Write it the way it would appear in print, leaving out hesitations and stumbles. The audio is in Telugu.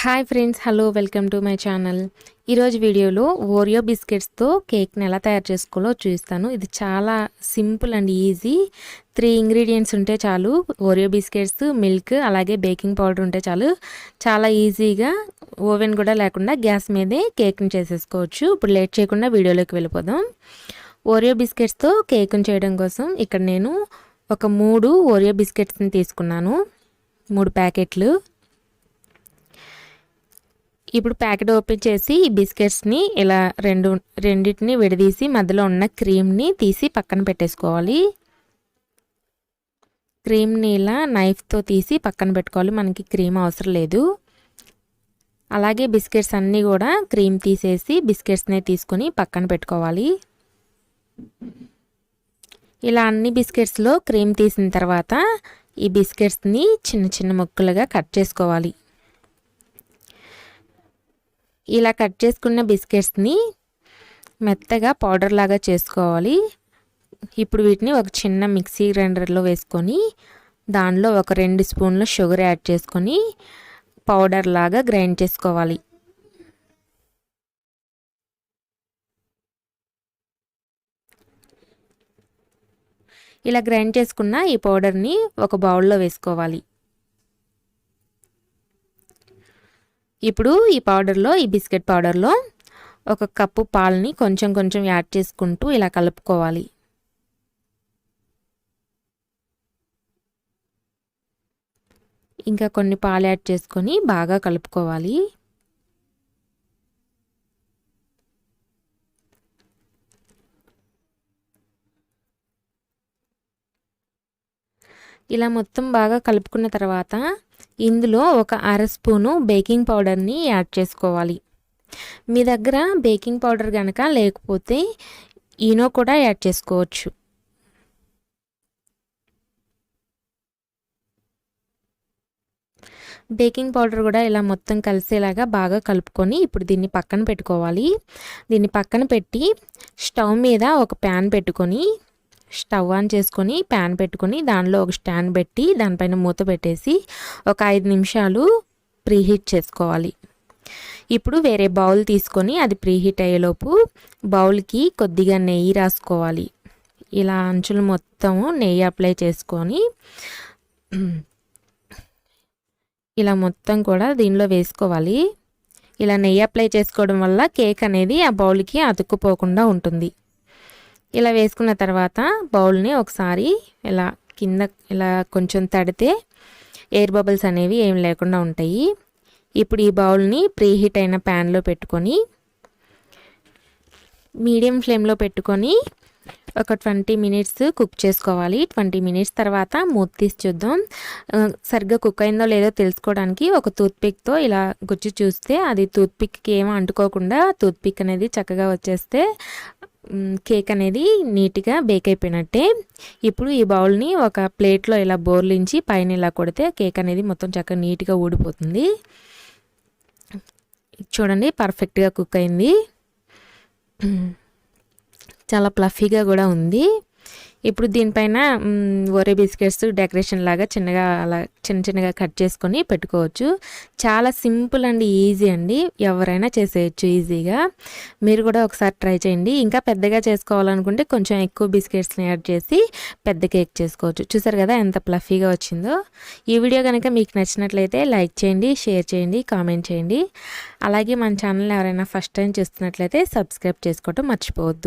Hi friends, hello, welcome to my channel. ఈరోజు వీడియోలో ఓరియో బిస్కెట్స్తో కేక్ని ఎలా తయారు చేసుకోవాలో చూపిస్తాను. ఇది చాలా సింపుల్ అండ్ ఈజీ. 3 ఇంగ్రీడియంట్స్ ఉంటే చాలు. ఓరియో బిస్కెట్స్, మిల్క్, అలాగే బేకింగ్ పౌడర్ ఉంటే చాలు. చాలా ఈజీగా ఓవెన్ కూడా లేకుండా గ్యాస్ మీదే కేక్ని చేసేసుకోవచ్చు. ఇప్పుడు లేట్ చేయకుండా వీడియోలోకి వెళ్ళిపోదాం. ఓరియో బిస్కెట్స్తో కేక్ని చేయడం కోసం ఇక్కడ నేను ఒక 3 ఓరియో బిస్కెట్స్ని తీసుకున్నాను. 3 ప్యాకెట్లు. ఇప్పుడు ప్యాకెట్ ఓపెన్ చేసి ఈ బిస్కెట్స్ని ఇలా రెండింటిని విడదీసి మధ్యలో ఉన్న క్రీమ్ని తీసి పక్కన పెట్టేసుకోవాలి. క్రీమ్ని ఇలా నైఫ్తో తీసి పక్కన పెట్టుకోవాలి. మనకి క్రీమ్ అవసరం లేదు. అలాగే బిస్కెట్స్ అన్నీ కూడా క్రీమ్ తీసేసి బిస్కెట్స్ని తీసుకొని పక్కన పెట్టుకోవాలి. ఇలా అన్ని బిస్కెట్స్లో క్రీమ్ తీసిన తర్వాత ఈ బిస్కెట్స్ని చిన్న చిన్న ముక్కలుగా కట్ చేసుకోవాలి. ఇలా కట్ చేసుకున్న బిస్కెట్స్ని మెత్తగా పౌడర్ లాగా చేసుకోవాలి. ఇప్పుడు వీటిని ఒక చిన్న మిక్సీ గ్రైండర్లో వేసుకొని దానిలో ఒక 2 స్పూన్ల షుగర్ యాడ్ చేసుకొని పౌడర్ లాగా గ్రైండ్ చేసుకోవాలి. ఇలా గ్రైండ్ చేసుకున్న ఈ పౌడర్ని ఒక బౌల్లో వేసుకోవాలి. ఇప్పుడు ఈ బిస్కెట్ పౌడర్లో 1 కప్పు పాలని కొంచెం కొంచెం యాడ్ చేసుకుంటూ ఇలా కలుపుకోవాలి. ఇంకా కొన్ని పాలు యాడ్ చేసుకొని బాగా కలుపుకోవాలి. ఇలా మొత్తం బాగా కలుపుకున్న తర్వాత ఇందులో ఒక 1/2 స్పూను బేకింగ్ పౌడర్ని యాడ్ చేసుకోవాలి. మీ దగ్గర బేకింగ్ పౌడర్ కనుక లేకపోతే ఈనో కూడా యాడ్ చేసుకోవచ్చు. బేకింగ్ పౌడర్ కూడా ఇలా మొత్తం కలిసేలాగా బాగా కలుపుకొని ఇప్పుడు దీన్ని పక్కన పెట్టుకోవాలి. దీన్ని పక్కన పెట్టి స్టవ్ మీద ఒక ప్యాన్ పెట్టుకొని స్టవ్ ఆన్ చేసుకొని ప్యాన్ పెట్టుకొని దానిలో ఒక స్టాండ్ పెట్టి దానిపైన మూత పెట్టేసి ఒక 5 నిమిషాలు ప్రీహీట్ చేసుకోవాలి. ఇప్పుడు వేరే బౌల్ తీసుకొని అది ప్రీహీట్ అయ్యేలోపు బౌల్కి కొద్దిగా నెయ్యి రాసుకోవాలి. ఇలా అంచులు మొత్తము నెయ్యి అప్లై చేసుకొని ఇలా మొత్తం కూడా దీనిలో వేసుకోవాలి. ఇలా నెయ్యి అప్లై చేసుకోవడం వల్ల కేక్ అనేది ఆ బౌల్కి అతుక్కుపోకుండా ఉంటుంది. ఇలా వేసుకున్న తర్వాత బౌల్ని ఒకసారి ఇలా కింద ఇలా కొంచెం తడితే ఎయిర్ బబుల్స్ అనేవి ఏం లేకుండా ఉంటాయి. ఇప్పుడు ఈ బౌల్ని ప్రీహీట్ అయిన ప్యాన్లో పెట్టుకొని మీడియం ఫ్లేమ్లో పెట్టుకొని ఒక 20 మినిట్స్ కుక్ చేసుకోవాలి. 20 మినిట్స్ తర్వాత మూత తీసి చూద్దాం. సరిగ్గా కుక్ అయిందో లేదో తెలుసుకోవడానికి ఒక టూత్పిక్తో ఇలా గుచ్చి చూస్తే అది టూత్పిక్కి ఏమో అంటుకోకుండా టూత్పిక్ అనేది చక్కగా వచ్చేస్తే కేక్ అనేది నీట్గా బేక్ అయిపోయినట్టే. ఇప్పుడు ఈ బౌల్ని ఒక ప్లేట్లో ఇలా బోర్లించి పైన ఇలా కొడితే కేక్ అనేది మొత్తం చక్కగా నీట్గా ఊడిపోతుంది. చూడండి, పర్ఫెక్ట్గా కుక్ అయింది. చాలా ప్లఫీగా కూడా ఉంది. ఇప్పుడు దీనిపైన ఓరియో బిస్కెట్స్ డెకరేషన్ లాగా చిన్నగా కట్ చేసుకొని పెట్టుకోవచ్చు. చాలా సింపుల్ అండ్ ఈజీ అండి. ఎవరైనా చేసేయచ్చు ఈజీగా. మీరు కూడా ఒకసారి ట్రై చేయండి. ఇంకా పెద్దగా చేసుకోవాలనుకుంటే కొంచెం ఎక్కువ బిస్కెట్స్ని యాడ్ చేసి పెద్ద కేక్ చేసుకోవచ్చు. చూసారు కదా ఎంత ప్లఫీగా వచ్చిందో. ఈ వీడియో కనుక మీకు నచ్చినట్లయితే లైక్ చేయండి, షేర్ చేయండి, కామెంట్ చేయండి. అలాగే మన ఛానల్ ఎవరైనా ఫస్ట్ టైం చూస్తున్నట్లయితే సబ్స్క్రైబ్ చేసుకోవటం మర్చిపోవద్దు.